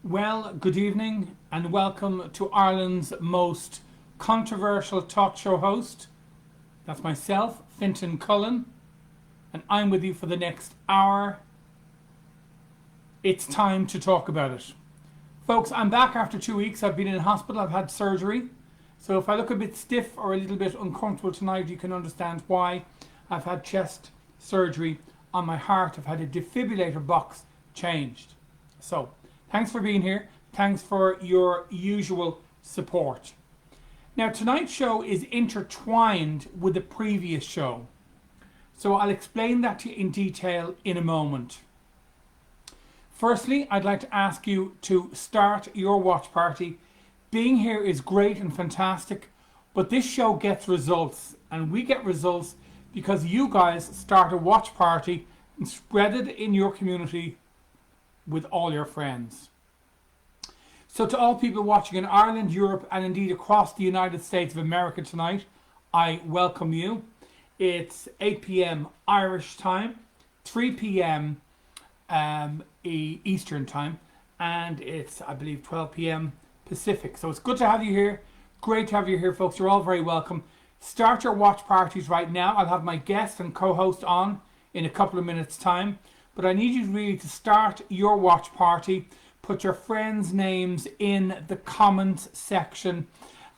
Well, good evening and welcome to Ireland's most controversial talk show host. That's myself, Fintan Cullen, and I'm with you for the next hour. It's time to talk about it. Folks, I'm back after 2 weeks. I've been in hospital, I've had surgery. So if I look a bit stiff or a little bit uncomfortable tonight, you can understand why. I've had chest surgery on my heart. I've had a defibrillator box changed. So, thanks for being here. Thanks for your usual support. Now, tonight's show is intertwined with the previous show. So I'll explain that to you in detail in a moment. Firstly, I'd like to ask you to start your watch party. Being here is great and fantastic, but this show gets results, and we get results because you guys start a watch party and spread it in your community with all your friends. So to all people watching in Ireland, Europe, and indeed across the United States of America tonight, I welcome you. It's 8 p.m. Irish time, 3 p.m. Eastern time, and it's, I believe, 12 p.m. Pacific. So it's good to have you here. Great to have you here, folks. You're all very welcome. Start your watch parties right now. I'll have my guest and co-host on in a couple of minutes' time. But I need you really to start your watch party. Put your friends' names in the comments section.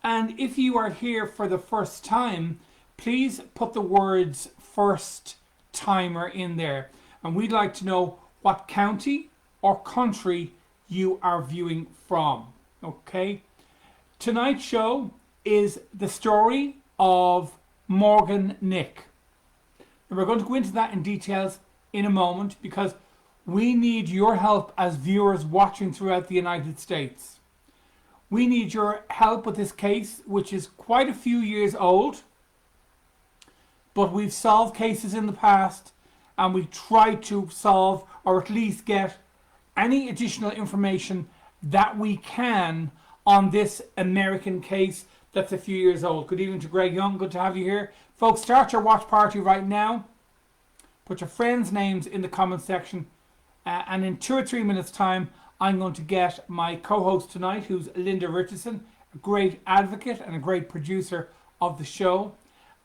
And if you are here for the first time, please put the words first timer in there. And we'd like to know what county or country you are viewing from. Okay? Tonight's show is the story of Morgan Nick. And we're going to go into that in details in a moment because we need your help as viewers watching throughout the United States. We need your help with this case, which is quite a few years old, but we've solved cases in the past and we try to solve or at least get any additional information that we can on this American case that's a few years old. Good evening to Greg Young. Good to have you here. Folks, start your watch party right now. Put your friends' names in the comments section. And in 2 or 3 minutes' time, I'm going to get my co-host tonight, who's Linda Richardson, a great advocate and a great producer of the show.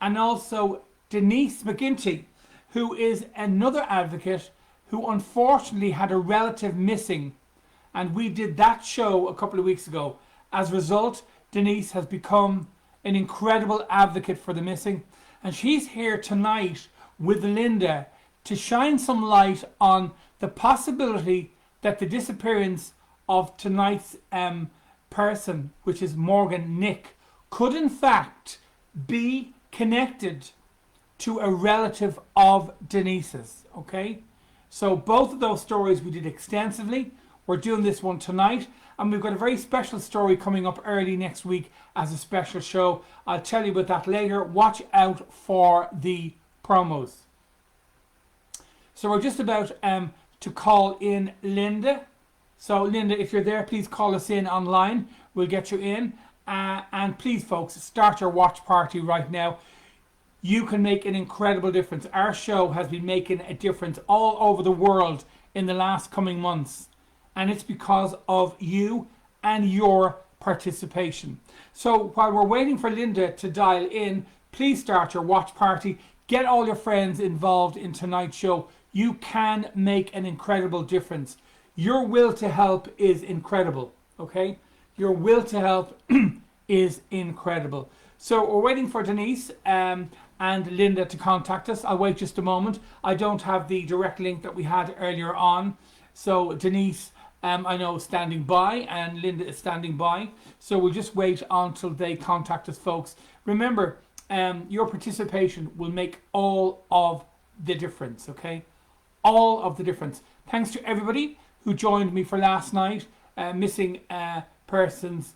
And also Denise McGinty, who is another advocate who unfortunately had a relative missing. And we did that show a couple of weeks ago. As a result, Denise has become an incredible advocate for the missing. And she's here tonight with Linda to shine some light on the possibility that the disappearance of tonight's person, which is Morgan Nick, could in fact be connected to a relative of Denise's. Okay? So both of those stories we did extensively. We're doing this one tonight, and we've got a very special story coming up early next week as a special show. I'll tell you about that later. Watch out for the promos. So we're just about to call in Linda. So Linda, if you're there, please call us in online. We'll get you in. And please, folks, start your watch party right now. You can make an incredible difference. Our show has been making a difference all over the world in the last coming months. And it's because of you and your participation. So while we're waiting for Linda to dial in, please start your watch party. Get all your friends involved in tonight's show. You can make an incredible difference. Your will to help is incredible. Okay? Your will to help is incredible. So we're waiting for Denise and Linda to contact us. I'll wait just a moment. I don't have the direct link that we had earlier on. So Denise, I know, is standing by, and Linda is standing by. So we'll just wait until they contact us, folks. Remember, your participation will make all of the difference, okay? All of the difference. Thanks to everybody who joined me for last night, Missing Persons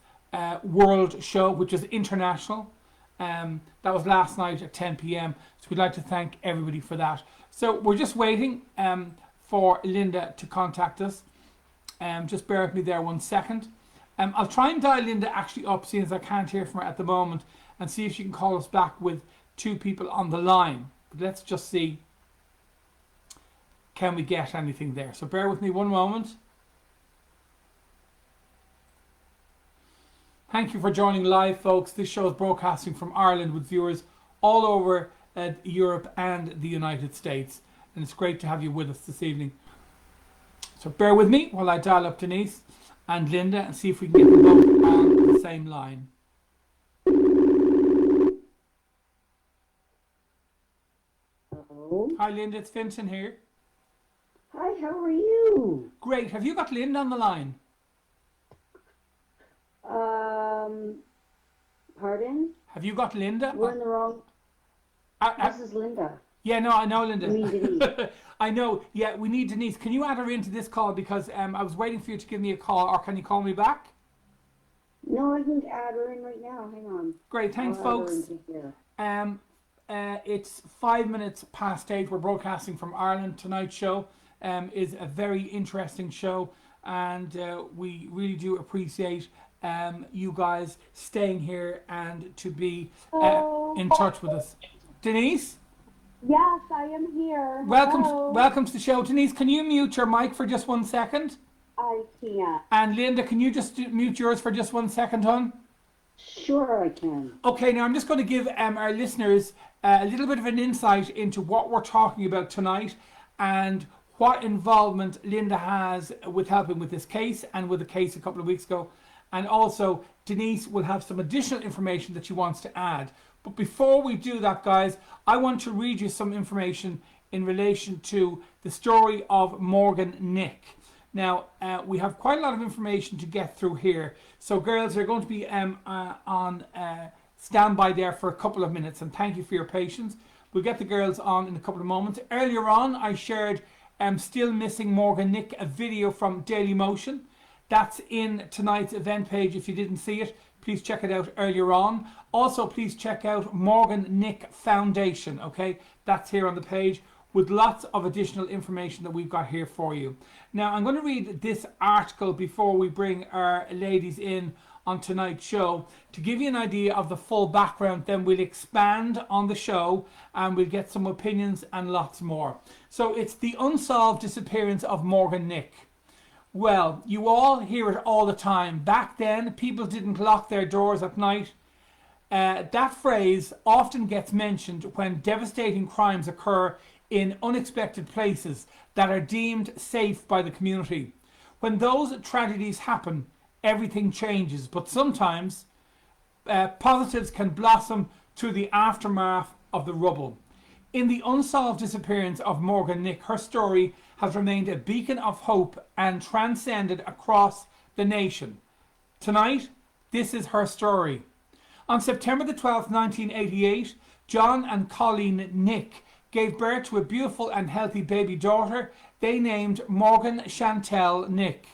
World Show, which is international. That was last night at 10 p.m. So we'd like to thank everybody for that. So we're just waiting for Linda to contact us. Just bear with me there 1 second. I'll try and dial Linda actually up, seeing as I can't hear from her at the moment, and see if she can call us back with 2 people on the line. But let's just see, can we get anything there? So bear with me 1 moment. Thank you for joining live, folks. This show is broadcasting from Ireland with viewers all over Europe and the United States. And it's great to have you with us this evening. So bear with me while I dial up Denise and Linda and see if we can get them both on the same line. Hello. Hi Linda, it's Vincent here. Hi, how are you? Great. Have you got Linda on the line? Pardon? Have you got Linda? We're in the wrong... This is Linda. Yeah, no, I know Linda. You mean Denise? I know. Yeah, we need Denise. Can you add her into this call because I was waiting for you to give me a call, or can you call me back? No, I can add her in right now. Hang on. Great, thanks, I'll add her folks. into here. It's 5 minutes past 8. We're broadcasting from Ireland. Tonight's show is a very interesting show, and we really do appreciate you guys staying here and to be in touch with us. Denise? Yes, I am here. Welcome to the show. Denise, can you mute your mic for just 1 second? I can't. And Linda, can you just mute yours for just 1 second, hon? Sure, I can. Okay, now I'm just going to give our listeners a little bit of an insight into what we're talking about tonight and what involvement Linda has with helping with this case and with the case a couple of weeks ago. And also, Denise will have some additional information that she wants to add. But before we do that, guys, I want to read you some information in relation to the story of Morgan Nick. Now, we have quite a lot of information to get through here. So, girls, are going to be on standby there for a couple of minutes. And thank you for your patience. We'll get the girls on in a couple of moments. Earlier on, I shared Still Missing Morgan Nick, a video from Daily Motion. That's in tonight's event page. If you didn't see it, please check it out earlier on. Also, please check out Morgan Nick Foundation, okay? That's here on the page with lots of additional information that we've got here for you. Now, I'm going to read this article before we bring our ladies in on tonight's show to give you an idea of the full background. Then we'll expand on the show and we'll get some opinions and lots more. So it's the unsolved disappearance of Morgan Nick. Well, you all hear it all the time. Back then, people didn't lock their doors at night. That phrase often gets mentioned when devastating crimes occur in unexpected places that are deemed safe by the community. When those tragedies happen, everything changes. But sometimes, positives can blossom through the aftermath of the rubble. In the unsolved disappearance of Morgan Nick, her story has remained a beacon of hope and transcended across the nation. Tonight, this is her story. On September the 12th, 1988, John and Colleen Nick gave birth to a beautiful and healthy baby daughter they named Morgan Chauntel Nick.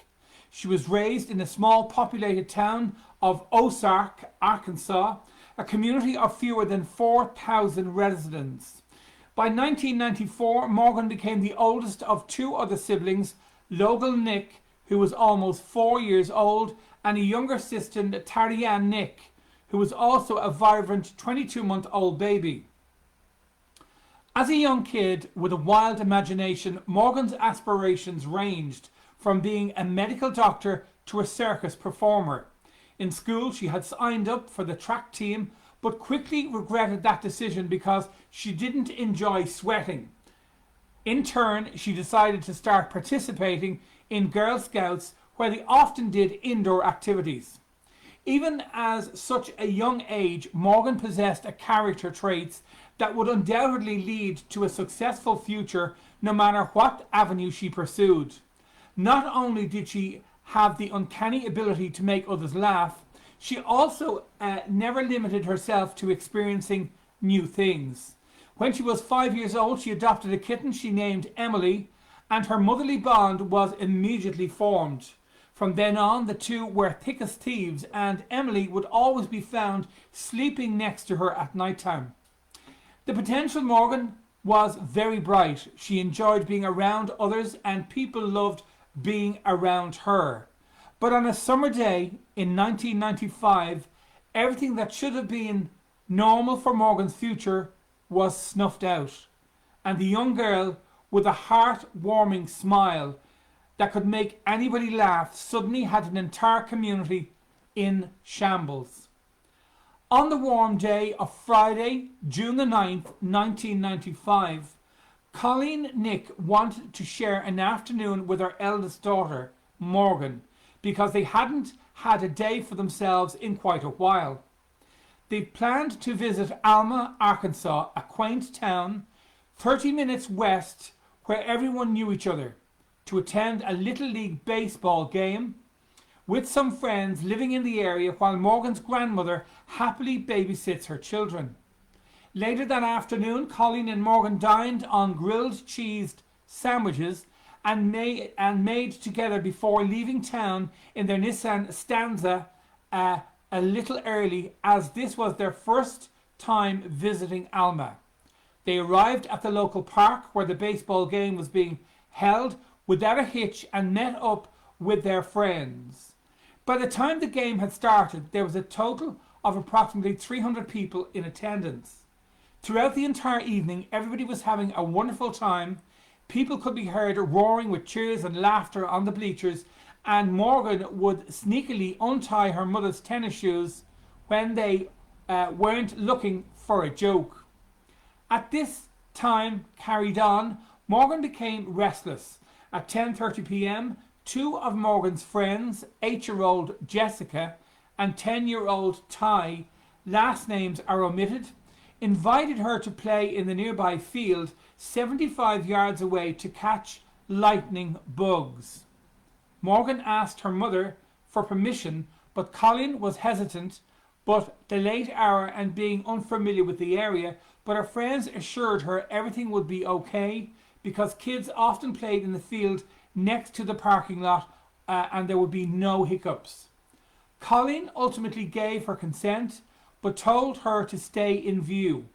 She was raised in a small populated town of Ozark, Arkansas, a community of fewer than 4,000 residents. By 1994, Morgan became the oldest of two other siblings, Logan Nick, who was almost 4 years old, and a younger sister, Tarianne Nick, who was also a vibrant 22-month-old baby. As a young kid with a wild imagination, Morgan's aspirations ranged from being a medical doctor to a circus performer. In school, she had signed up for the track team, but quickly regretted that decision because she didn't enjoy sweating. In turn, she decided to start participating in Girl Scouts, where they often did indoor activities. Even as such a young age, Morgan possessed a character traits that would undoubtedly lead to a successful future no matter what avenue she pursued. Not only did she have the uncanny ability to make others laugh, she also never limited herself to experiencing new things. When she was 5 years old, she adopted a kitten she named Emily, and her motherly bond was immediately formed. From then on, the two were thick as thieves, and Emily would always be found sleeping next to her at night time. The potential Morgan was very bright. She enjoyed being around others, and people loved being around her. But on a summer day in 1995, everything that should have been normal for Morgan's future was snuffed out, and the young girl with a heart-warming smile that could make anybody laugh suddenly had an entire community in shambles. On the warm day of Friday, June the 9th, 1995, Colleen Nick wanted to share an afternoon with her eldest daughter, Morgan, because they hadn't had a day for themselves in quite a while. They planned to visit Alma, Arkansas, a quaint town 30 minutes west where everyone knew each other, to attend a Little League baseball game with some friends living in the area while Morgan's grandmother happily babysits her children. Later that afternoon, Colleen and Morgan dined on grilled cheese sandwiches and made together before leaving town in their Nissan Stanza a little early, as this was their first time visiting Alma. They arrived at the local park where the baseball game was being held without a hitch and met up with their friends. By the time the game had started, there was a total of approximately 300 people in attendance. Throughout the entire evening, everybody was having a wonderful time. People could be heard roaring with cheers and laughter on the bleachers, and Morgan would sneakily untie her mother's tennis shoes when they weren't looking for a joke. At this time carried on, Morgan became restless. At 10:30 p.m, two of Morgan's friends, 8-year-old Jessica and 10-year-old Ty, last names are omitted, invited her to play in the nearby field 75 yards away to catch lightning bugs. Morgan asked her mother for permission, but Colleen was hesitant, but the late hour and being unfamiliar with the area, but her friends assured her everything would be okay because kids often played in the field next to the parking lot and there would be no hiccups. Colleen ultimately gave her consent, but told her to stay in view.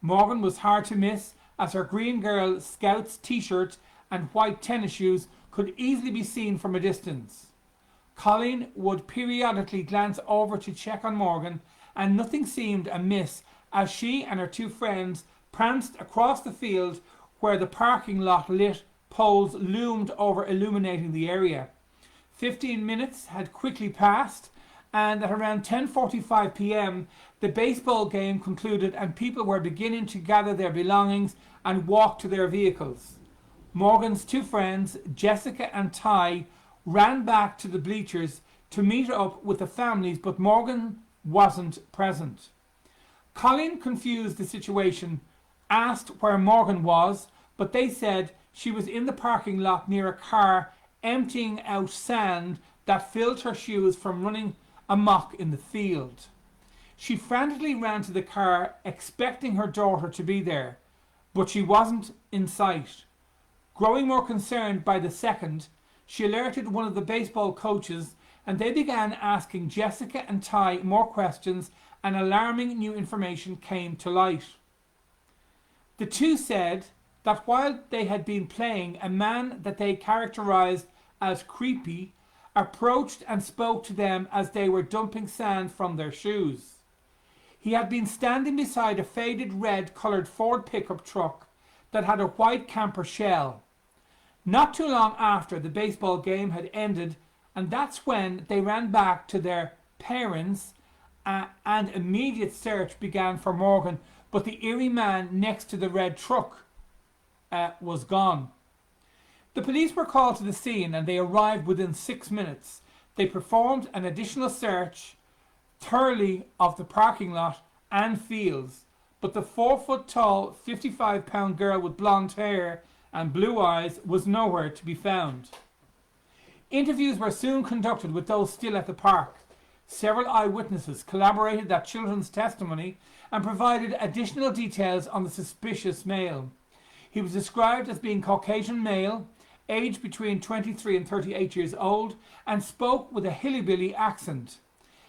Morgan was hard to miss, as her Green Girl Scouts t-shirt and white tennis shoes could easily be seen from a distance. Colleen would periodically glance over to check on Morgan, and nothing seemed amiss as she and her two friends pranced across the field where the parking lot lit poles loomed over, illuminating the area. 15 minutes had quickly passed, and at around 10:45 p.m. the baseball game concluded and people were beginning to gather their belongings and walk to their vehicles. Morgan's two friends, Jessica and Ty, ran back to the bleachers to meet up with the families, but Morgan wasn't present. Colleen, confused the situation, asked where Morgan was, but they said she was in the parking lot near a car emptying out sand that filled her shoes from running amok in the field. She frantically ran to the car, expecting her daughter to be there, but she wasn't in sight. Growing more concerned by the second, she alerted one of the baseball coaches, and they began asking Jessica and Ty more questions, and alarming new information came to light. The two said that while they had been playing, a man that they characterized as creepy approached and spoke to them as they were dumping sand from their shoes. He had been standing beside a faded red coloured Ford pickup truck that had a white camper shell. Not too long after, the baseball game had ended, and that's when they ran back to their parents and immediate search began for Morgan, but the eerie man next to the red truck was gone. The police were called to the scene and they arrived within 6 minutes. They performed an additional search thoroughly of the parking lot and fields, but the 4-foot-tall, 55-pound girl with blonde hair and blue eyes was nowhere to be found. Interviews were soon conducted with those still at the park. Several eyewitnesses corroborated that children's testimony and provided additional details on the suspicious male. He was described as being Caucasian male, aged between 23 and 38 years old, and spoke with a hillbilly accent.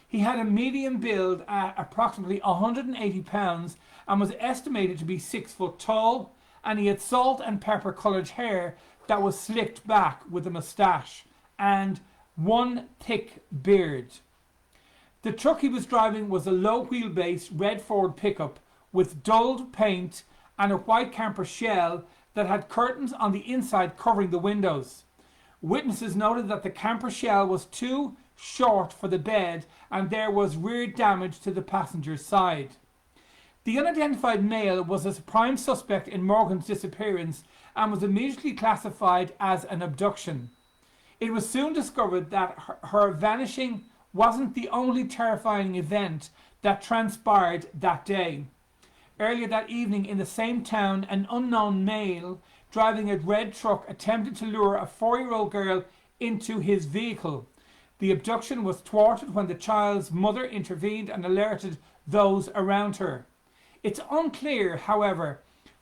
He had a medium build at approximately 180 pounds and was estimated to be 6 foot tall, and he had salt and pepper coloured hair that was slicked back with a moustache and one thick beard. The truck he was driving was a low wheelbase red Ford pickup with dulled paint and a white camper shell that had curtains on the inside covering the windows. Witnesses noted that the camper shell was too short for the bed, and there was rear damage to the passenger's side. The unidentified male was a prime suspect in Morgan's disappearance and was immediately classified as an abduction. It was soon discovered that her vanishing wasn't the only terrifying event that transpired that day. Earlier that evening in the same town, an unknown male driving a red truck attempted to lure a 4-year-old girl into his vehicle. The abduction was thwarted when the child's mother intervened and alerted those around her. It's unclear, however,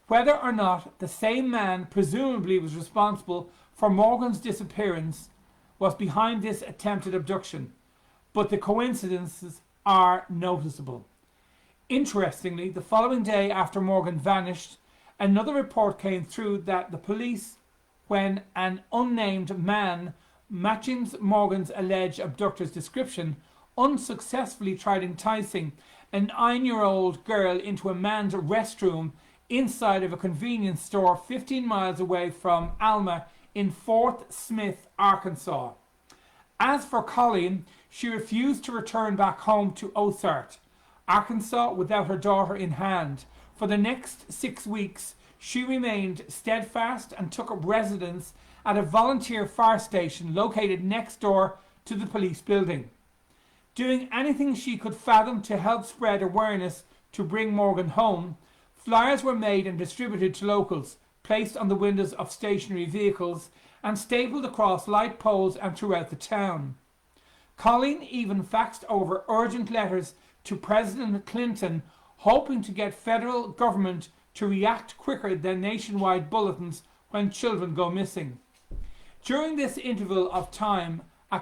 whether or not the same man presumably was responsible for Morgan's disappearance was behind this attempted abduction, but the coincidences are noticeable. Interestingly, the following day after Morgan vanished, another report came through that the police, when an unnamed man matching Morgan's alleged abductor's description, unsuccessfully tried enticing a 9-year-old girl into a man's restroom inside of a convenience store 15 miles away from Alma in Fort Smith, Arkansas. As for Colleen, she refused to return back home to Ozark, Arkansas, without her daughter in hand. For the next 6 weeks, she remained steadfast and took up residence at a volunteer fire station located next door to the police building, doing anything she could fathom to help spread awareness to bring Morgan home. Flyers were made and distributed to locals, placed on the windows of stationary vehicles, and stapled across light poles and throughout the town. Colleen even faxed over urgent letters to President Clinton, hoping to get federal government to react quicker than nationwide bulletins when children go missing. During this interval of time, a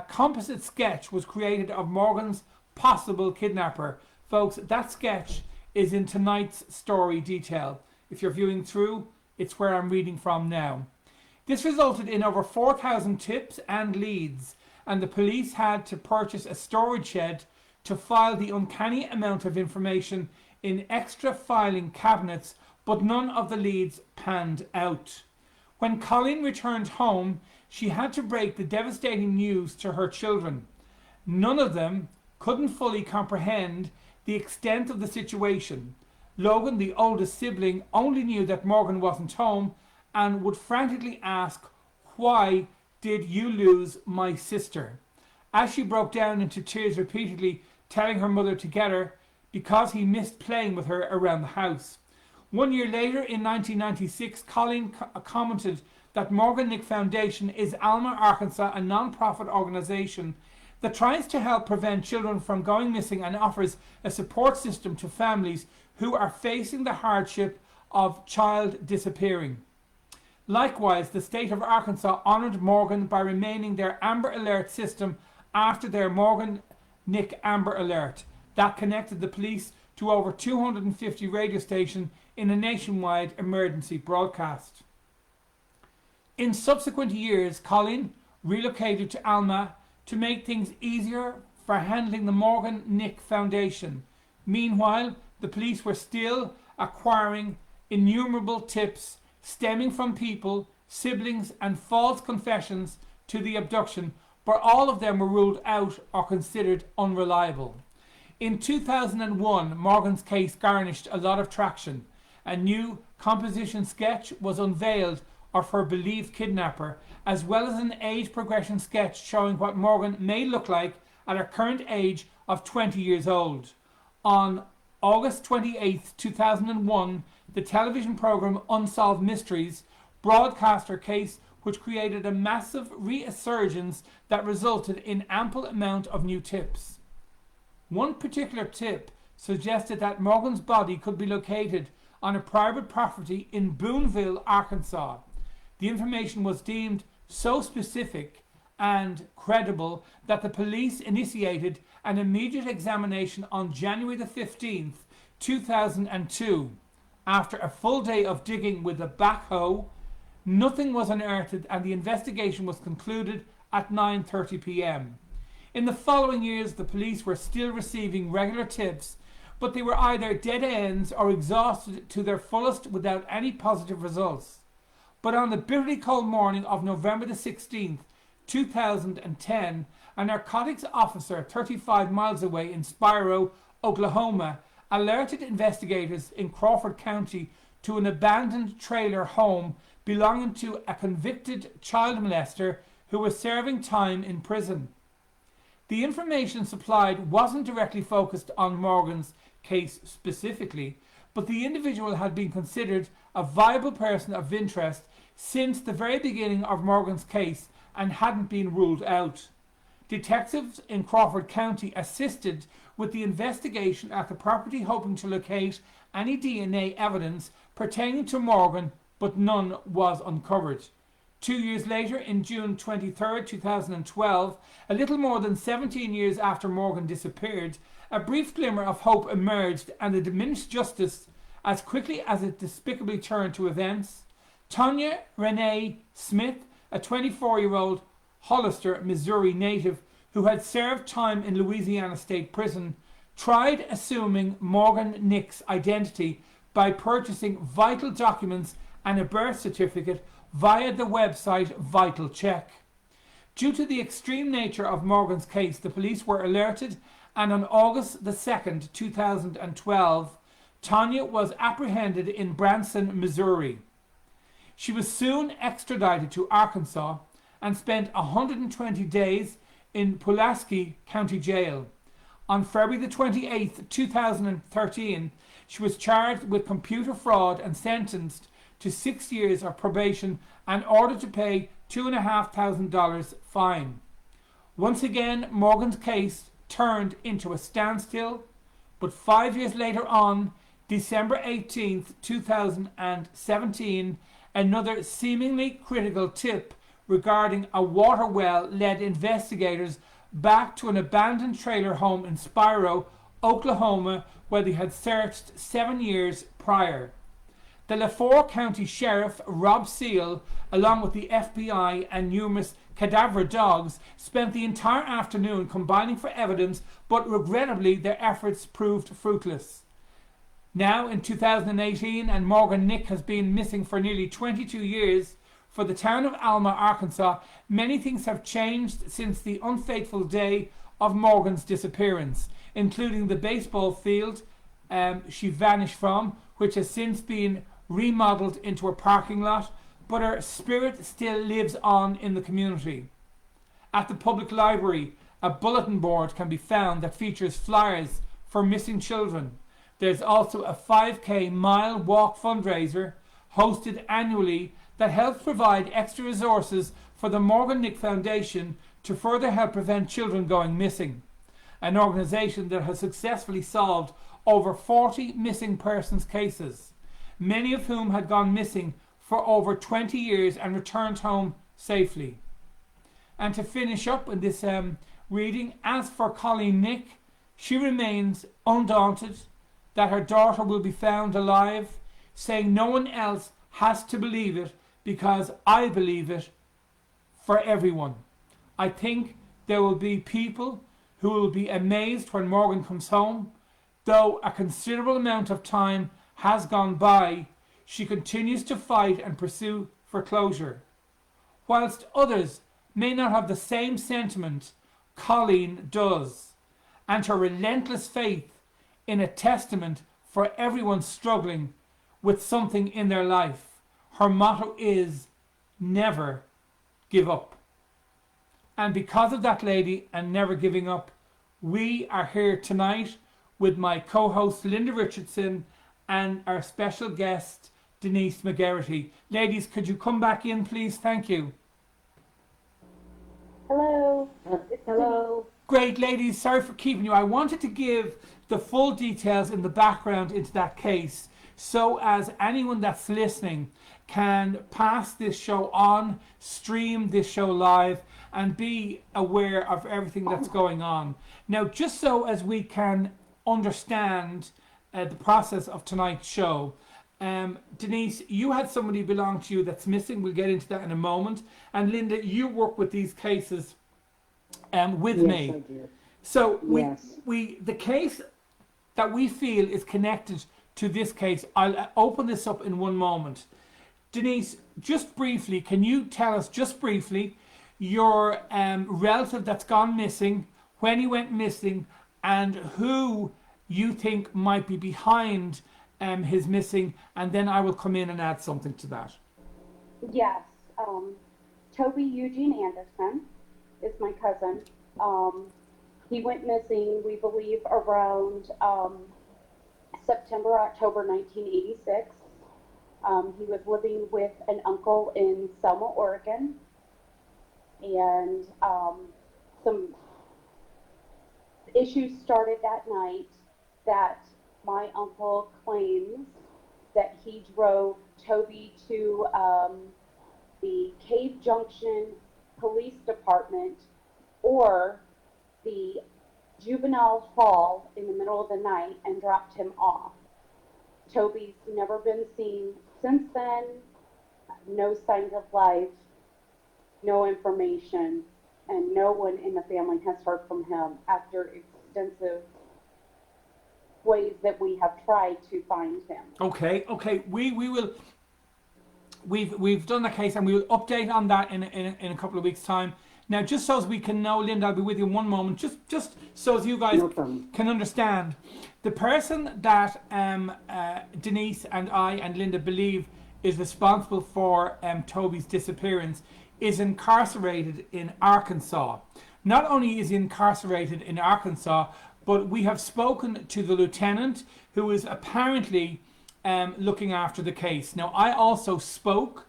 composite sketch was created of Morgan's possible kidnapper. Folks, that sketch is in tonight's story detail. If you're viewing through, it's where I'm reading from now. This resulted in over 4,000 tips and leads, and the police had to purchase a storage shed to file the uncanny amount of information in extra filing cabinets, but none of the leads panned out. When Colleen returned home, she had to break the devastating news to her children. None of them couldn't fully comprehend the extent of the situation. Logan, the oldest sibling, only knew that Morgan wasn't home and would frantically ask, "Why did you lose my sister?" As she broke down into tears repeatedly, telling her mother to get her because he missed playing with her around the house. 1 year later, in 1996, Colleen commented that Morgan Nick Foundation is Alma, Arkansas, a non-profit organization that tries to help prevent children from going missing and offers a support system to families who are facing the hardship of child disappearing. Likewise, the state of Arkansas honored Morgan by remaining their Amber Alert system after their Morgan Nick Amber Alert that connected the police to over 250 radio stations in a nationwide emergency broadcast. In subsequent years, Colleen relocated to Alma to make things easier for handling the Morgan Nick Foundation. Meanwhile, the police were still acquiring innumerable tips stemming from people, siblings, and false confessions to the abduction, but all of them were ruled out or considered unreliable. In 2001, Morgan's case garnished a lot of traction. A new composition sketch was unveiled of her believed kidnapper, as well as an age progression sketch showing what Morgan may look like at her current age of 20 years old. On August 28, 2001, the television program Unsolved Mysteries broadcast her case, which created a massive resurgence that resulted in ample amount of new tips. One particular tip suggested that Morgan's body could be located on a private property in Boonville, Arkansas. The information was deemed so specific and credible that the police initiated an immediate examination on January the 15th, 2002. After a full day of digging with a backhoe, nothing was unearthed and the investigation was concluded at 9:30 p.m. In the following years, the police were still receiving regular tips, but they were either dead ends or exhausted to their fullest without any positive results. But on the bitterly cold morning of November the 16th, 2010, a narcotics officer 35 miles away in Spiro, Oklahoma, alerted investigators in Crawford County to an abandoned trailer home belonging to a convicted child molester who was serving time in prison. The information supplied wasn't directly focused on Morgan's case specifically, but the individual had been considered a viable person of interest since the very beginning of Morgan's case and hadn't been ruled out. Detectives in Crawford County assisted with the investigation at the property, hoping to locate any DNA evidence pertaining to Morgan, but none was uncovered. 2 years later, in June 23, 2012, a little more than 17 years after Morgan disappeared, a brief glimmer of hope emerged, and the diminished justice as quickly as it despicably turned to events. Tonya Renee Smith, a 24-year-old Hollister, Missouri native who had served time in Louisiana State Prison, tried assuming Morgan Nick's identity by purchasing vital documents and a birth certificate via the website Vital Check. Due to the extreme nature of Morgan's case, the police were alerted, and on August the 2nd, 2012, Tonya was apprehended in Branson, Missouri. She was soon extradited to Arkansas and spent 120 days in Pulaski County Jail. On February the 28th, 2013, she was charged with computer fraud and sentenced to 6 years of probation and ordered to pay $2,500 fine. Once again, Morgan's case turned into a standstill, but 5 years later on, December 18th, 2017, another seemingly critical tip regarding a water well led investigators back to an abandoned trailer home in Spiro, Oklahoma, where they had searched 7 years prior. The LaFleur County Sheriff, Rob Seal, along with the FBI and numerous cadaver dogs, spent the entire afternoon combining for evidence, but regrettably their efforts proved fruitless. Now in 2018, and Morgan Nick has been missing for nearly 22 years, for the town of Alma, Arkansas, many things have changed since the unfateful day of Morgan's disappearance, including the baseball field she vanished from, which has since been remodeled into a parking lot, but her spirit still lives on in the community. At the public library, a bulletin board can be found that features flyers for missing children. There's also a 5K mile walk fundraiser hosted annually that helps provide extra resources for the Morgan Nick Foundation to further help prevent children going missing, an organisation that has successfully solved over 40 missing persons cases, many of whom had gone missing for over 20 years and returned home safely. And to finish up in this reading, as for Colleen Nick, she remains undaunted that her daughter will be found alive, saying no one else has to believe it because I believe it for everyone. I think there will be people who will be amazed when Morgan comes home. Though a considerable amount of time has gone by, she continues to fight and pursue for closure. Whilst others may not have the same sentiment, Colleen does, and her relentless faith in a testament for everyone struggling with something in their life. Her motto is never give up. And because of that lady and never giving up, we are here tonight with my co-host Linda Richardson and our special guest Denise McGarity. Ladies, could you come back in, please? Thank you. Hello. Hello. Great, ladies. Sorry for keeping you. I wanted to give the full details in the background into that case so as anyone that's listening can pass this show on, stream this show live, and be aware of everything that's going on. Now, just so as we can understand the process of tonight's show, Denise, you had somebody belong to you that's missing. We'll get into that in a moment. And Linda, you work with these cases with me. Yes, I do. So Yes. the case that we feel is connected to this case, I'll open this up in one moment. Denise, just briefly, can you tell us just briefly your relative that's gone missing, when he went missing, and who you think might be behind his missing, and then I will come in and add something to that. Yes. Toby Eugene Anderson is my cousin. He went missing, we believe, around September, October 1986. He was living with an uncle in Selma, Oregon, and some issues started that night that my uncle claims that he drove Toby to the Cave Junction Police Department or the juvenile hall in the middle of the night and dropped him off. Toby's never been seen since then, no signs of life, no information, and no one in the family has heard from him after extensive ways that we have tried to find him. Okay. We will. We've done the case, and we will update on that in a couple of weeks' time. Now, just so as we can know, Linda, I'll be with you in one moment. Just so as you guys can understand, the person that Denise and I and Linda believe is responsible for Toby's disappearance is incarcerated in Arkansas. Not only is he incarcerated in Arkansas, but we have spoken to the lieutenant who is apparently looking after the case. Now, I also spoke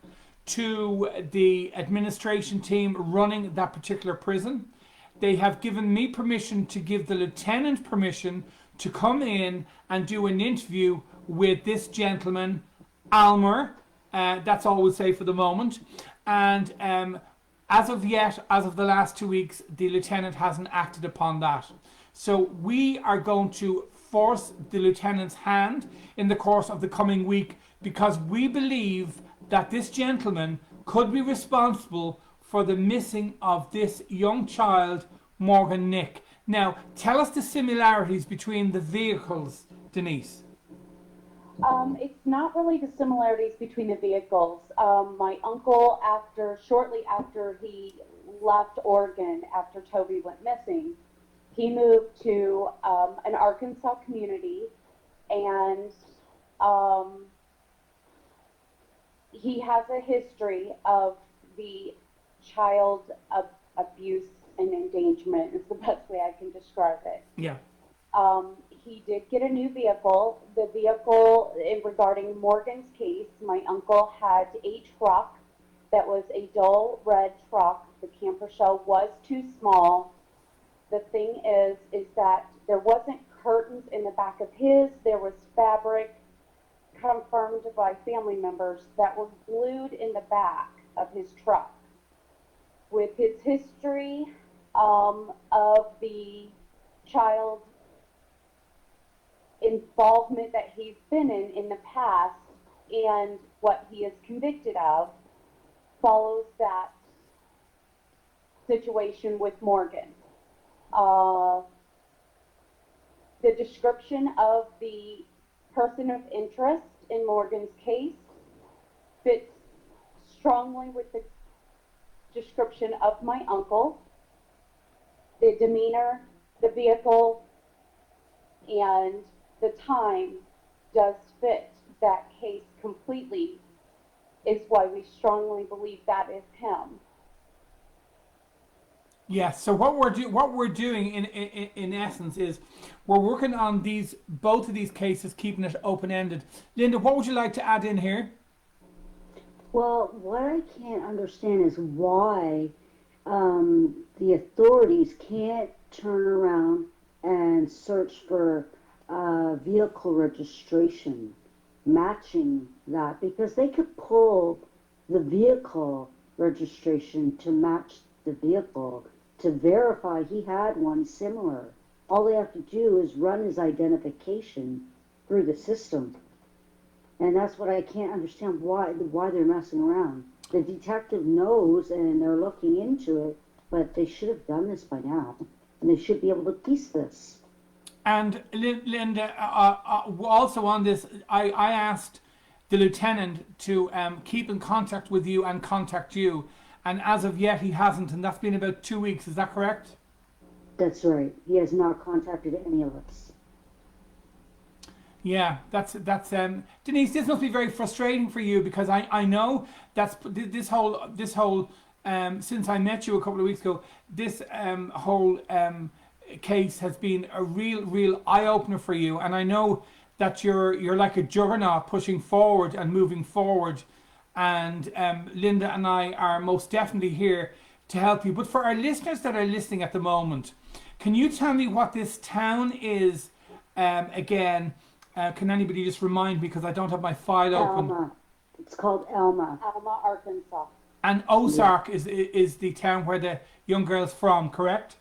to the administration team running that particular prison. They have given me permission to give the lieutenant permission to come in and do an interview with this gentleman, Alma. That's all we'll say for the moment. And as of the last 2 weeks, the lieutenant hasn't acted upon that. So we are going to force the lieutenant's hand in the course of the coming week, because we believe that this gentleman could be responsible for the missing of this young child, Morgan Nick. Now, tell us the similarities between the vehicles, Denise. It's not really the similarities between the vehicles. My uncle, shortly after he left Oregon, after Toby went missing, he moved to an Arkansas community, and he has a history of the child abuse and endangerment is the best way I can describe it. Yeah. He did get a new vehicle. The vehicle, regarding Morgan's case, my uncle had a truck that was a dull red truck. The camper shell was too small. The thing is that there wasn't curtains in the back of his. There was fabric, confirmed by family members, that were glued in the back of his truck. With his history of the child involvement that he's been in the past and what he is convicted of, follows that situation with Morgan. The description of the person of interest in Morgan's case fits strongly with the description of my uncle. The demeanor, the vehicle, and the time does fit that case completely, is why we strongly believe that is him. Yes. So what we're doing in essence is we're working on both of these cases, keeping it open ended. Linda, what would you like to add in here? Well, what I can't understand is why the authorities can't turn around and search for vehicle registration matching that, because they could pull the vehicle registration to match the vehicle to verify he had one similar. All they have to do is run his identification through the system. And that's what I can't understand, why they're messing around. The detective knows and they're looking into it, but they should have done this by now. And they should be able to piece this. And Linda, also on this, I asked the lieutenant to keep in contact with you and contact you. and as of yet he hasn't, and that's been about 2 weeks. Is that correct? That's right. He has not contacted any of us. Yeah, that's Denise. This must be very frustrating for you, because I know that's this whole since I met you a couple of weeks ago, this whole case has been a real eye opener for you, and I know that you're like a juggernaut pushing forward and moving forward, and Linda and I are most definitely here to help you. But for our listeners that are listening at the moment, can you tell me what this town is again? Can anybody just remind me, because I don't have my file open? Alma. It's called Alma. Alma, Arkansas. And Ozark is the town where the young girl's from, correct?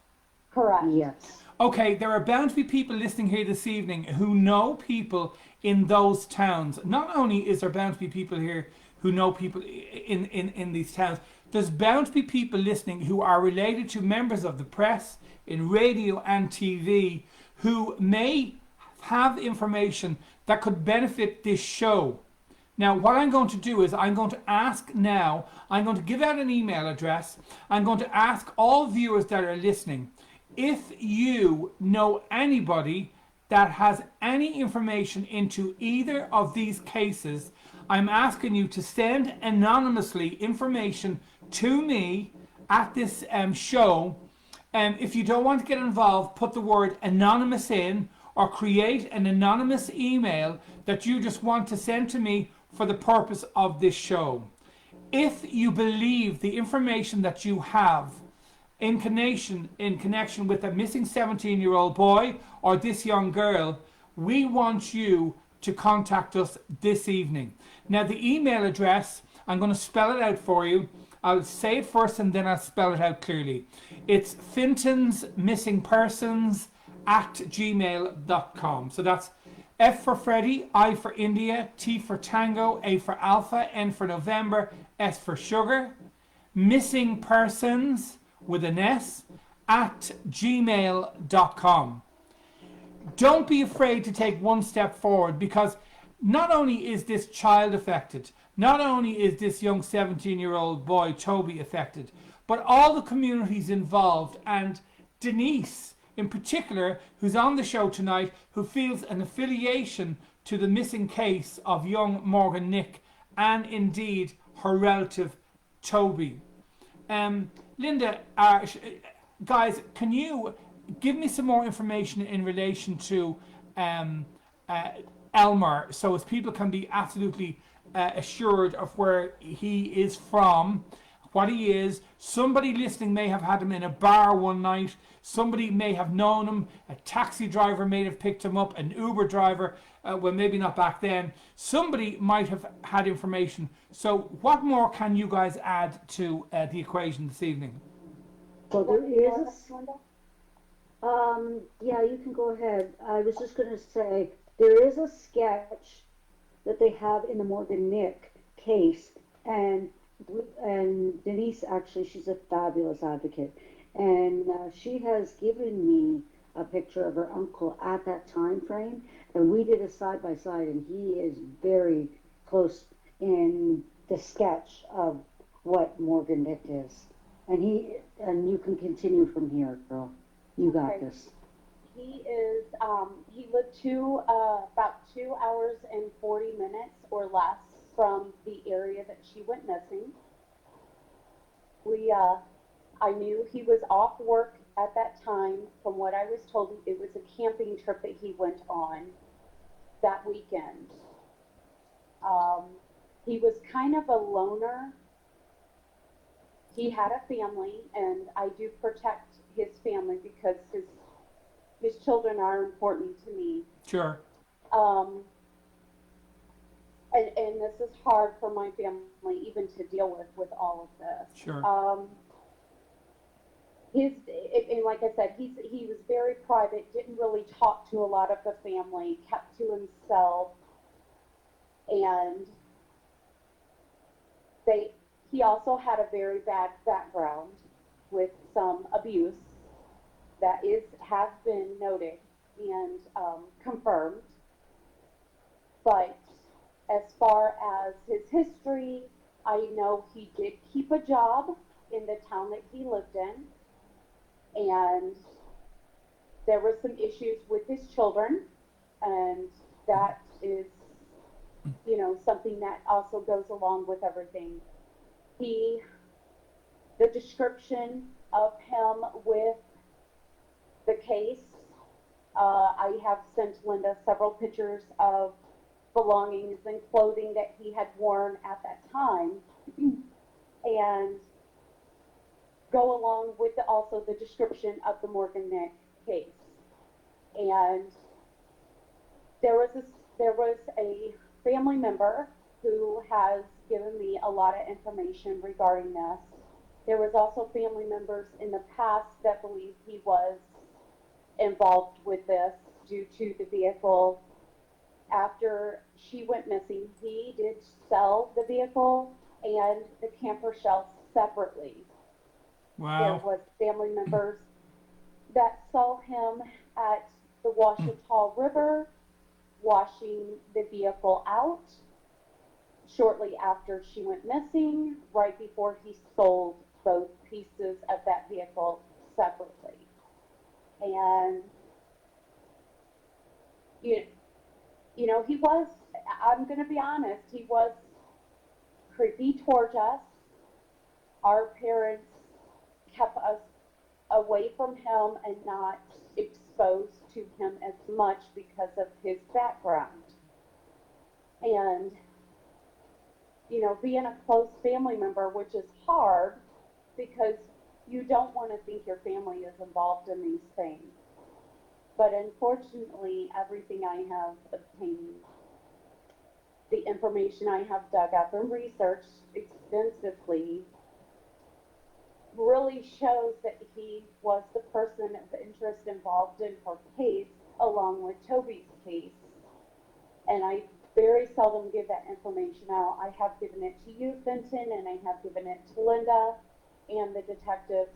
Correct. Yes. Okay, there are bound to be people listening here this evening who know people in those towns. Not only is there bound to be people here who know people in these towns, there's bound to be people listening who are related to members of the press in radio and TV who may have information that could benefit this show. Now, what I'm going to do is I'm going to give out an email address. I'm going to ask all viewers that are listening, if you know anybody that has any information into either of these cases, I'm asking you to send anonymously information to me at this show. If you don't want to get involved, put the word anonymous in, or create an anonymous email that you just want to send to me for the purpose of this show. If you believe the information that you have in connection with a missing 17-year-old boy or this young girl, we want you to contact us this evening. Now, the email address, I'm going to spell it out for you. I'll say it first and then I'll spell it out clearly. It's fintonsmissingpersons@gmail.com. So that's F for Freddy, I for India, T for Tango, A for Alpha, N for November, S for Sugar. Missing persons with an S at gmail.com. Don't be afraid to take one step forward, because not only is this child affected, not only is this young 17-year-old boy, Toby, affected, but all the communities involved, and Denise in particular, who's on the show tonight, who feels an affiliation to the missing case of young Morgan Nick, and indeed her relative Toby. Linda, guys, can you give me some more information in relation to Elmer, so as people can be absolutely assured of where he is from, what he is? Somebody listening may have had him in a bar one night. Somebody may have known him. A taxi driver may have picked him up. An Uber driver, well, maybe not back then. Somebody might have had information. So what more can you guys add to the equation this evening? Well, there is yeah, you can go ahead. I was just going to say, there is a sketch that they have in the Morgan Nick case, and Denise, actually, she's a fabulous advocate, and she has given me a picture of her uncle at that time frame, and we did a side by side, and he is very close in the sketch of what Morgan Nick is, and you can continue from here, girl. You got Okay. this. He is, he lived about 2 hours and 40 minutes or less from the area that she went missing. I knew he was off work at that time. From what I was told, it was a camping trip that he went on that weekend. He was kind of a loner. He had a family, and I do protect his family because his children are important to me. Sure. And this is hard for my family even to deal with all of this. Sure. And like I said, he was very private, didn't really talk to a lot of the family, kept to himself, and he also had a very bad background with some abuse that has been noted and confirmed. But as far as his history, I know he did keep a job in the town that he lived in, and there were some issues with his children, and that is, something that also goes along with everything. The description of him with the case, I have sent Linda several pictures of belongings and clothing that he had worn at that time, and go along with also the description of the Morgan Nick case. And there was a family member who has given me a lot of information regarding this. There was also family members in the past that believe he was involved with this due to the vehicle. After she went missing, he did sell the vehicle and the camper shell separately. Wow. There was family members that saw him at the Ouachita River washing the vehicle out shortly after she went missing, right before he sold both pieces of that vehicle separately. And he was, I'm going to be honest, he was creepy towards us. Our parents kept us away from him and not exposed to him as much because of his background. And, being a close family member, which is hard because you don't want to think your family is involved in these things. But unfortunately, everything I have obtained, the information I have dug up and researched extensively, really shows that he was the person of interest involved in her case, along with Toby's case. And I very seldom give that information out. I have given it to you, Fenton, and I have given it to Linda and the detectives,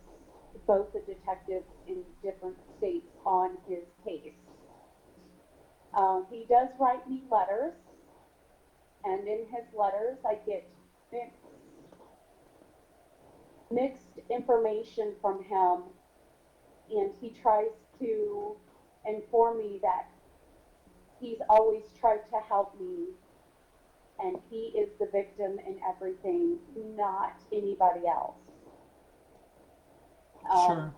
both the detectives in different states on his case. He does write me letters, and in his letters I get mixed information from him, and he tries to inform me that he's always tried to help me, and he is the victim in everything, not anybody else. Sure.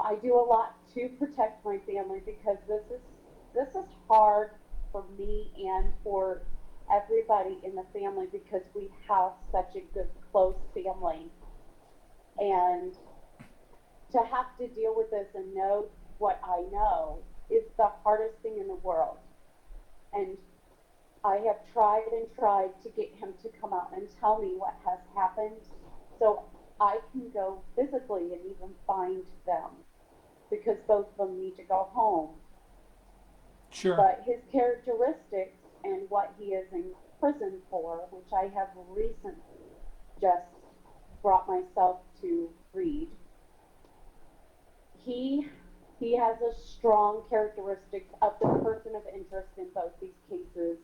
I do a lot to protect my family because this is hard for me and for everybody in the family because we have such a good, close family. And to have to deal with this and know what I know is the hardest thing in the world. And I have tried and tried to get him to come out and tell me what has happened so I can go physically and even find them, because both of them need to go home. Sure. But his characteristics and what he is in prison for, which I have recently just brought myself to read, he has a strong characteristics of the person of interest in both these cases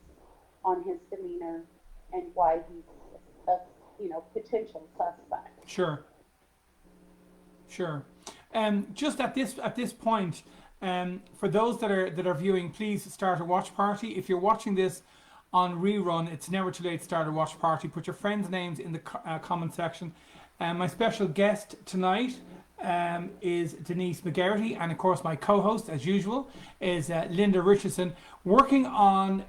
on his demeanor and why he's a potential suspect. Sure. Just at this point, for those that are viewing, please start a watch party. If you're watching this on rerun, it's never too late to start a watch party. Put your friends' names in the comment section. My special guest tonight is Denise McGarity, and of course my co-host, as usual, is Linda Richardson, working on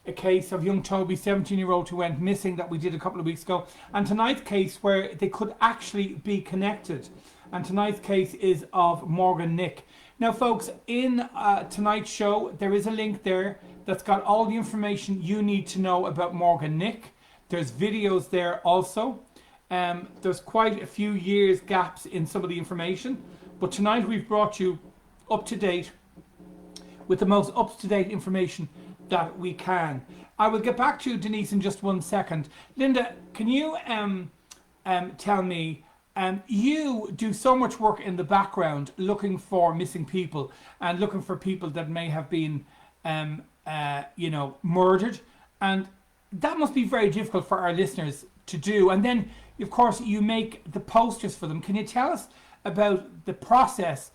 a case of young Toby, 17-year-old, who went missing that we did a couple of weeks ago, and tonight's case where they could actually be connected. And tonight's case is of Morgan Nick. Now, folks, in tonight's show, there is a link there that's got all the information you need to know about Morgan Nick. There's videos there also. There's quite a few years gaps in some of the information, but tonight we've brought you up to date with the most up-to-date information that we can. I will get back to you, Denise, in just 1 second. Linda, can you tell me, you do so much work in the background looking for missing people and looking for people that may have been murdered, and that must be very difficult for our listeners to do. And then, of course, you make the posters for them. Can you tell us about the process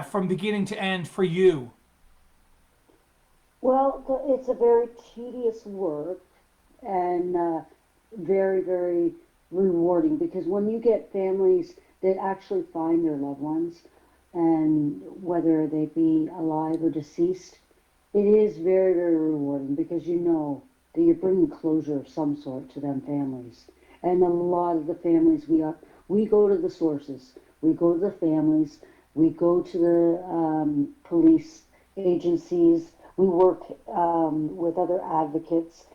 from beginning to end for you? Well, it's a very tedious work and very, very rewarding because when you get families that actually find their loved ones, and whether they be alive or deceased, it is very, very rewarding because you know that you're bringing closure of some sort to them families. And a lot of the families we go to the sources, we go to the families, we go to the police agencies, we work with other advocates,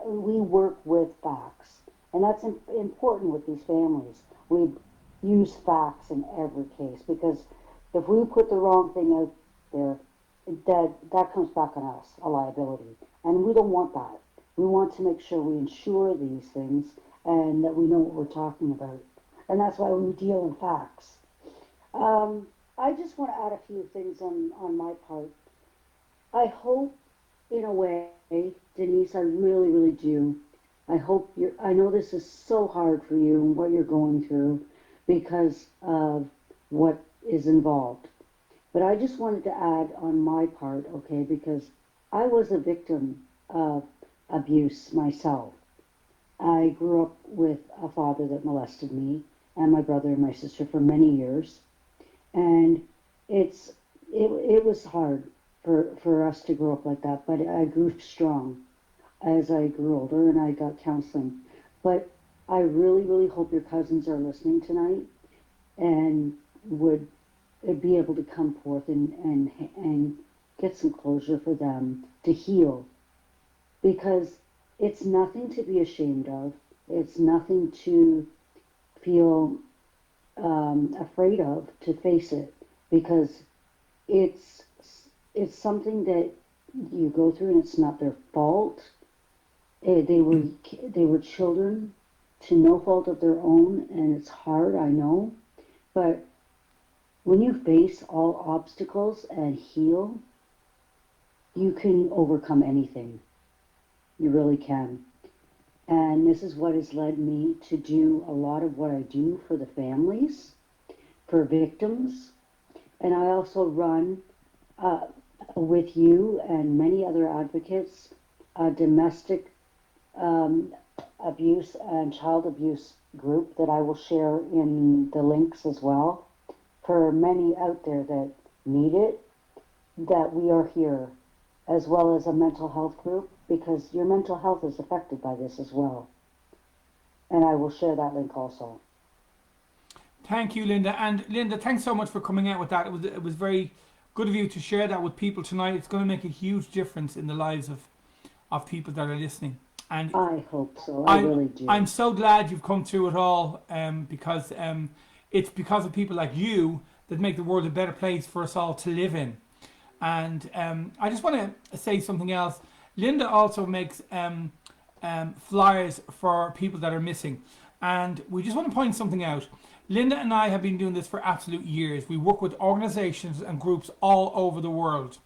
we work with facts. And that's important with these families. We use facts in every case because if we put the wrong thing out there, that comes back on us, a liability. And we don't want that. We want to make sure we ensure these things and that we know what we're talking about. And that's why we deal in facts. I just want to add a few things on my part. I hope, in a way, Denise, I really, really do. I know this is so hard for you and what you're going through because of what is involved. But I just wanted to add on my part, okay, because I was a victim of abuse myself. I grew up with a father that molested me and my brother and my sister for many years. And it was hard for us to grow up like that, but I grew strong as I grew older and I got counseling. But I really, really hope your cousins are listening tonight and would be able to come forth and get some closure for them to heal. Because it's nothing to be ashamed of. It's nothing to feel afraid of, to face it. Because it's something that you go through and it's not their fault. They were children to no fault of their own, and it's hard, I know. But when you face all obstacles and heal, you can overcome anything. You really can. And this is what has led me to do a lot of what I do for the families, for victims. And I also run with you and many other advocates a domestic abuse and child abuse group that I will share in the links as well for many out there that need it, that we are here, as well as a mental health group, because your mental health is affected by this as well. And I will share that link also. Thank you, Linda. And Linda, thanks so much for coming out with that. It was very good of you to share that with people tonight. It's going to make a huge difference in the lives of people that are listening. And I hope so. I really do. I'm so glad you've come through it all, because it's because of people like you that make the world a better place for us all to live in. And I just want to say something else. Linda also makes flyers for people that are missing. And we just want to point something out. Linda and I have been doing this for absolute years. We work with organizations and groups all over the world.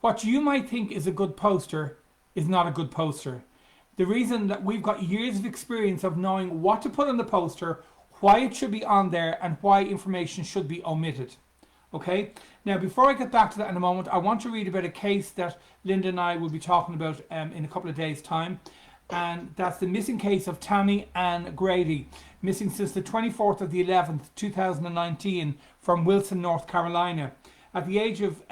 What you might think is a good poster is not a good poster. The reason that we've got years of experience of knowing what to put on the poster, why it should be on there, and why information should be omitted. Okay? Now, before I get back to that in a moment, I want to read about a case that Linda and I will be talking about in a couple of days' time. And that's the missing case of Tammy Ann Grady, missing since the 24th of the 11th, 2019, from Wilson, North Carolina. At the age of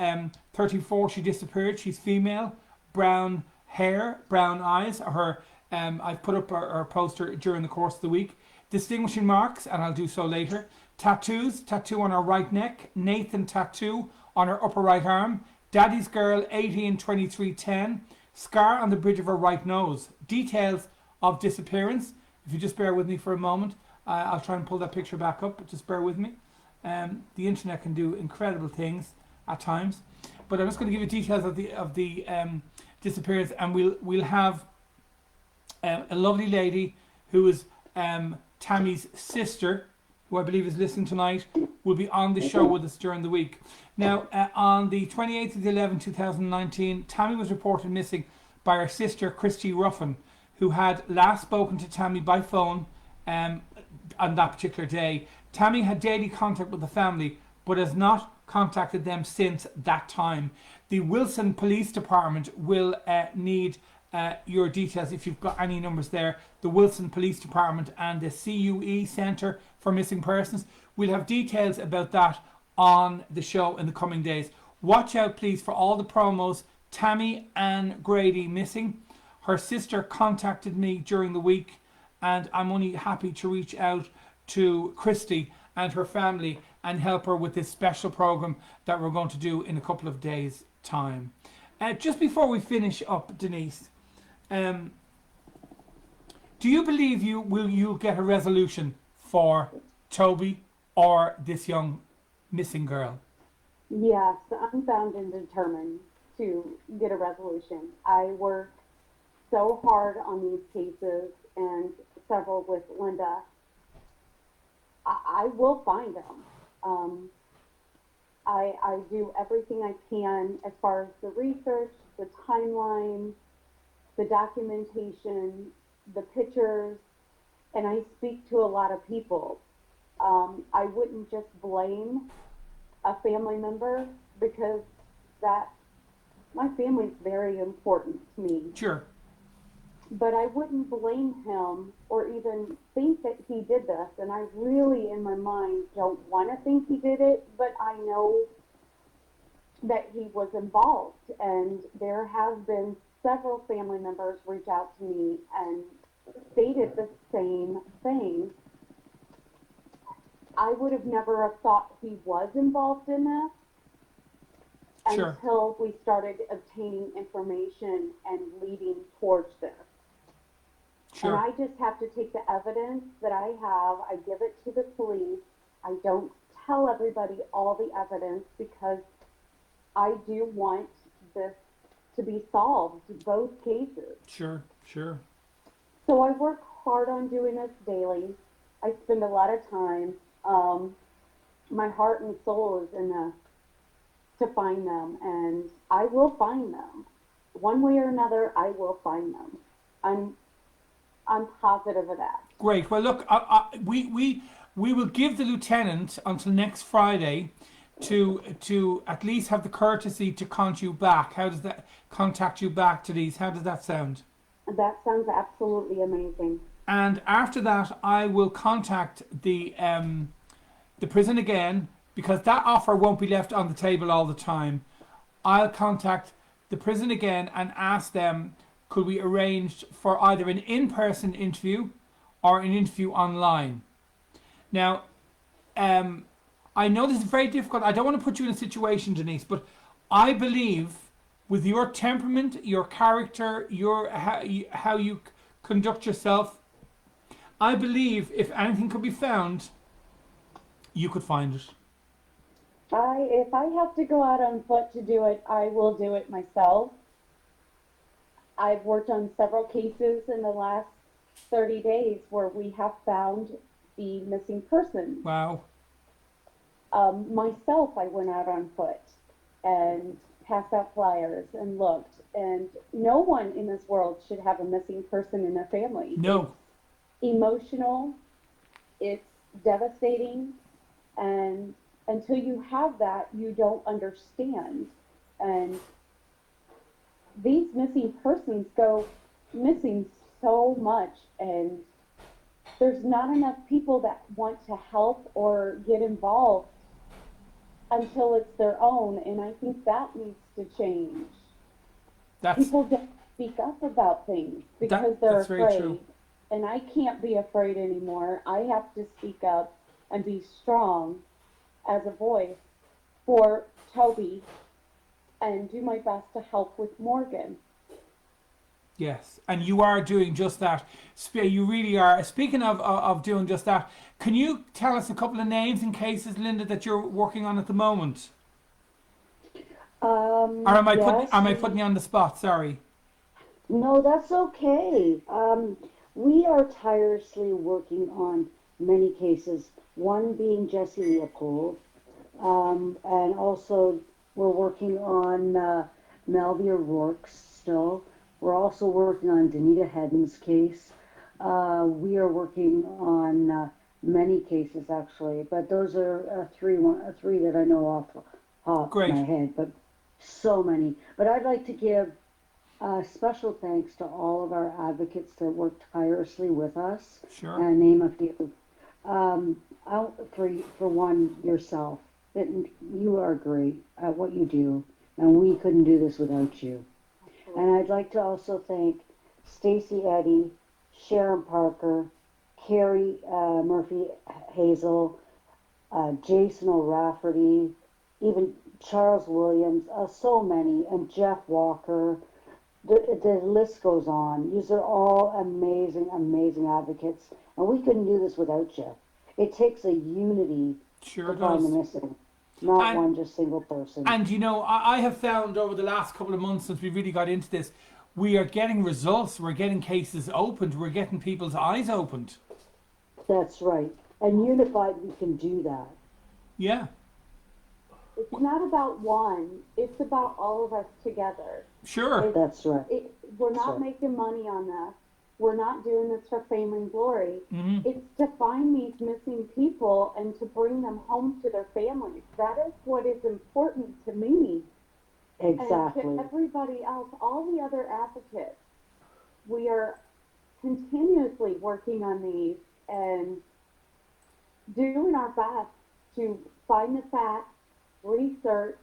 34, she disappeared. She's female, brown hair, brown eyes. I've put up her poster during the course of the week. Distinguishing marks, and I'll do so later. Tattoos, tattoo on her right neck. Nathan tattoo on her upper right arm. Daddy's girl, 182310. Scar on the bridge of her right nose. Details of disappearance. If you just bear with me for a moment, I'll try and pull that picture back up, but just bear with me. The internet can do incredible things at times. But I'm just going to give you details of the disappearance, and we'll have a lovely lady who is Tammy's sister, who I believe is listening tonight, will be on the show with us during the week. Now, on the 28th of the 11th, 2019, Tammy was reported missing by her sister, Christy Ruffin, who had last spoken to Tammy by phone on that particular day. Tammy had daily contact with the family, but has not contacted them since that time. The Wilson Police Department will need your details if you've got any numbers there. The Wilson Police Department and the CUE Centre for Missing Persons. We'll have details about that on the show in the coming days. Watch out, please, for all the promos. Tammy Ann Grady missing. Her sister contacted me during the week, and I'm only happy to reach out to Christy and her family and help her with this special program that we're going to do in a couple of days' time. Just before we finish up, Denise, do you believe you'll get a resolution for Toby or this young missing girl? Yes, I'm bound and determined to get a resolution. I work so hard on these cases and several with Linda. I will find them. I do everything I can as far as the research, the timeline, the documentation, the pictures, and I speak to a lot of people. I wouldn't just blame a family member because my family's very important to me. Sure. But I wouldn't blame him or even think that he did this. And I really, in my mind, don't want to think he did it, but I know that he was involved. And there have been several family members reach out to me and stated the same thing. I would have never have thought he was involved in this. Sure. Until we started obtaining information and leading towards this. Sure. And I just have to take the evidence that I have, I give it to the police. I don't tell everybody all the evidence because I do want this to be solved, both cases. Sure, sure. So I work hard on doing this daily. I spend a lot of time. My heart and soul is in this to find them, and I will find them. One way or another, I will find them. I'm positive of that. Great. Well, look, we will give the lieutenant until next Friday to at least have the courtesy to contact you back. How does that contact you back, Denise? How does that sound? That sounds absolutely amazing. And after that, I will contact the prison again, because that offer won't be left on the table all the time. I'll contact the prison again and ask them, could we arrange for either an in-person interview or an interview online? Now, I know this is very difficult. I don't want to put you in a situation, Denise, but I believe with your temperament, your character, how you conduct yourself, I believe if anything could be found, you could find it. If I have to go out on foot to do it, I will do it myself. I've worked on several cases in the last 30 days where we have found the missing person. Wow. Myself, I went out on foot and passed out flyers and looked, and no one in this world should have a missing person in their family. No. It's emotional, it's devastating, and until you have that, you don't understand. And these missing persons go missing so much, and there's not enough people that want to help or get involved until it's their own, and I think that needs to change. People don't speak up about things because they're afraid. Very true. And I can't be afraid anymore. I have to speak up and be strong as a voice for Toby and do my best to help with Morgan. Yes, and you are doing just that. You really are. Speaking of doing just that, can you tell us a couple of names and cases, Linda, that you're working on at the moment? Or am I putting you on the spot? Sorry. No, that's okay. We are tirelessly working on many cases, one being Jesse Leopold, and also we're working on Melvia Rourke still. We're also working on Danita Hedden's case. We are working on many cases actually, but those are three that I know off my Great. head, but so many. But I'd like to give special thanks to all of our advocates that work tirelessly with us, Sure. and name a few. For one, yourself. You are great at what you do, and we couldn't do this without you. And I'd like to also thank Stacy Eddy, Sharon Parker, Carrie Murphy Hazel, Jason O'Rafferty, even Charles Williams, so many, and Jeff Walker. The list goes on. These are all amazing, amazing advocates, and we couldn't do this without you. It takes a unity Sure to find the does. missing, not And one just single person. And you know, I have found over the last couple of months since we really got into this, we are getting results. We're getting cases opened. We're getting people's eyes opened. That's right. And unified, we can do that. Yeah, It's not about one, it's about all of us together. sure. That's right. We're That's not right. making money on this. We're not doing this for fame and glory. Hmm. It's to find these missing people and to bring them home to their families. That is what is important to me and Exactly. to everybody else, all the other advocates. We are continuously working on these and doing our best to find the facts, research,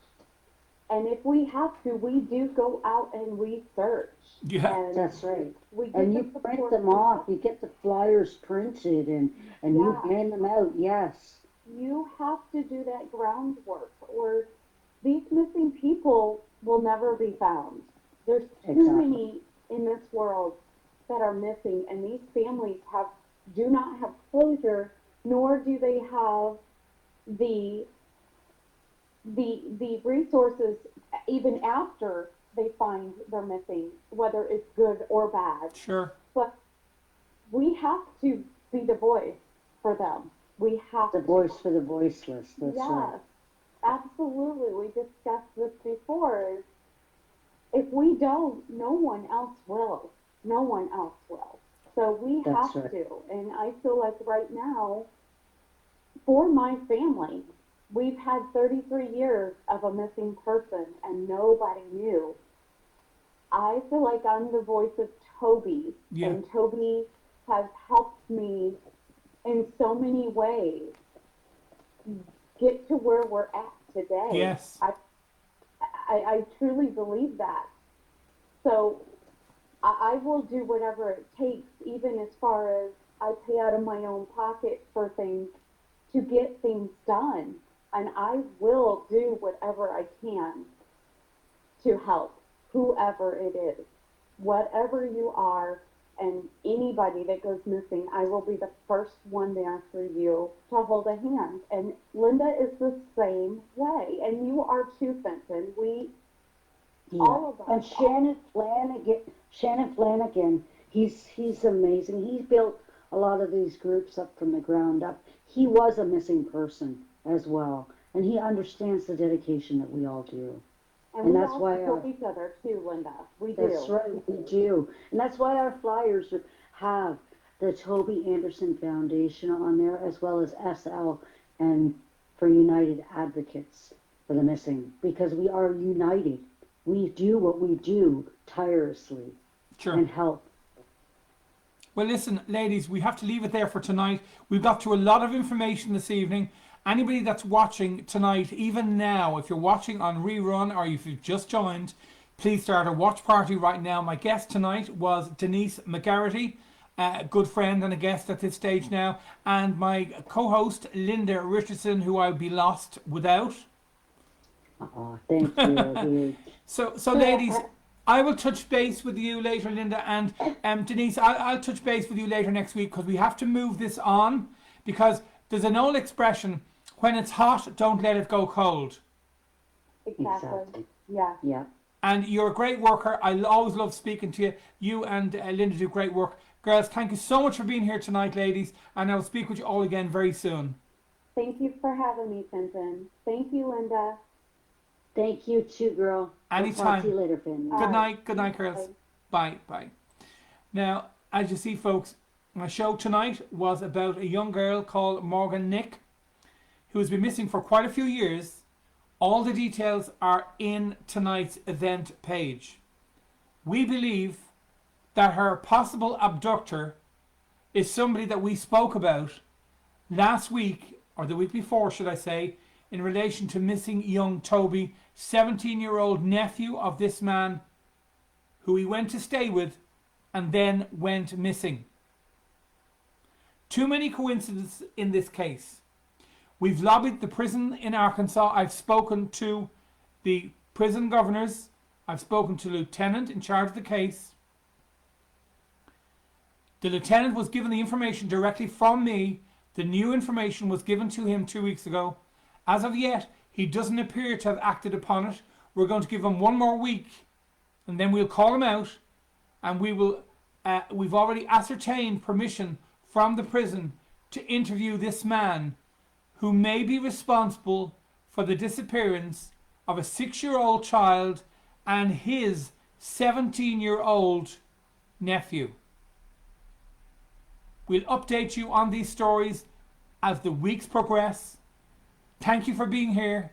and if we have to, we do go out and research. Yeah. And That's right. we get And the you print support them from off. You get the flyers printed and you Yeah. hand them out. Yes. You have to do that groundwork, or these missing people will never be found. There's too Exactly. many in this world that are missing, and these families do not have closure, nor do they have the the resources even after they find they're missing, whether it's good or bad. Sure. But we have to be the voice for them. We have The to. voice for the voiceless. That's right. Yes, absolutely. We discussed this before. If we don't, no one else will. No one else will. So we That's have right. to. And I feel like right now, for my family, we've had 33 years of a missing person and nobody knew. I feel like I'm the voice of Toby, Yeah. and Toby has helped me in so many ways get to where we're at today. Yes. I truly believe that. So I will do whatever it takes, even as far as I pay out of my own pocket for things to get things done. And I will do whatever I can to help whoever it is, whatever you are, and anybody that goes missing, I will be the first one there for you to hold a hand. And Linda is the same way, and you are too, Fenton. Yeah. All of us. And Shannon Flanagan, he's amazing. He's built a lot of these groups up from the ground up. He was a missing person as well, and he understands the dedication that we all do. And And we that's all why support each other too, Linda. We do. That's right, we do. And that's why our flyers have the Toby Anderson Foundation on there, as well as SL and for United Advocates for the Missing, because we are united. We do what we do tirelessly Sure. and help. Well, listen, ladies, we have to leave it there for tonight. We've got through a lot of information this evening. Anybody that's watching tonight, even now, if you're watching on rerun or if you've just joined, please start a watch party right now. My guest tonight was Denise McGarity, a good friend and a guest at this stage now, and my co-host Linda Richardson, who I'd be lost without. Oh, thank you. So ladies, I will touch base with you later, Linda, and Denise, I'll touch base with you later next week because we have to move this on because there's an old expression, when it's hot, don't let it go cold. Exactly. Yeah. Yeah. And you're a great worker. I always love speaking to you. You and Linda do great work. Girls, thank you so much for being here tonight, ladies, and I'll speak with you all again very soon. Thank you for having me, Fenton. Thank you, Linda. Thank you too, girl. We'll talk Anytime. to you later, family. Good night. Good night, girls. Bye. Bye. Bye. Now, as you see, folks, my show tonight was about a young girl called Morgan Nick, who has been missing for quite a few years. All the details are in tonight's event page. We believe that her possible abductor is somebody that we spoke about last week, or the week before, should I say, in relation to missing young Toby, 17-year-old nephew of this man who he went to stay with and then went missing. Too many coincidences in this case. We've lobbied the prison in Arkansas. I've spoken to the prison governors. I've spoken to the lieutenant in charge of the case. The lieutenant was given the information directly from me. The new information was given to him 2 weeks ago. As of yet, he doesn't appear to have acted upon it. We're going to give him 1 more week, and then we'll call him out, and we will. We've already ascertained permission from the prison to interview this man, who may be responsible for the disappearance of a 6-year-old child and his 17-year-old nephew. We'll update you on these stories as the weeks progress. Thank you for being here.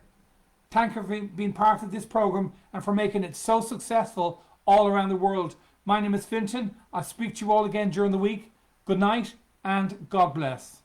Thank you for being part of this program and for making it so successful all around the world. My name is Fintan. I'll speak to you all again during the week. Good night and God bless.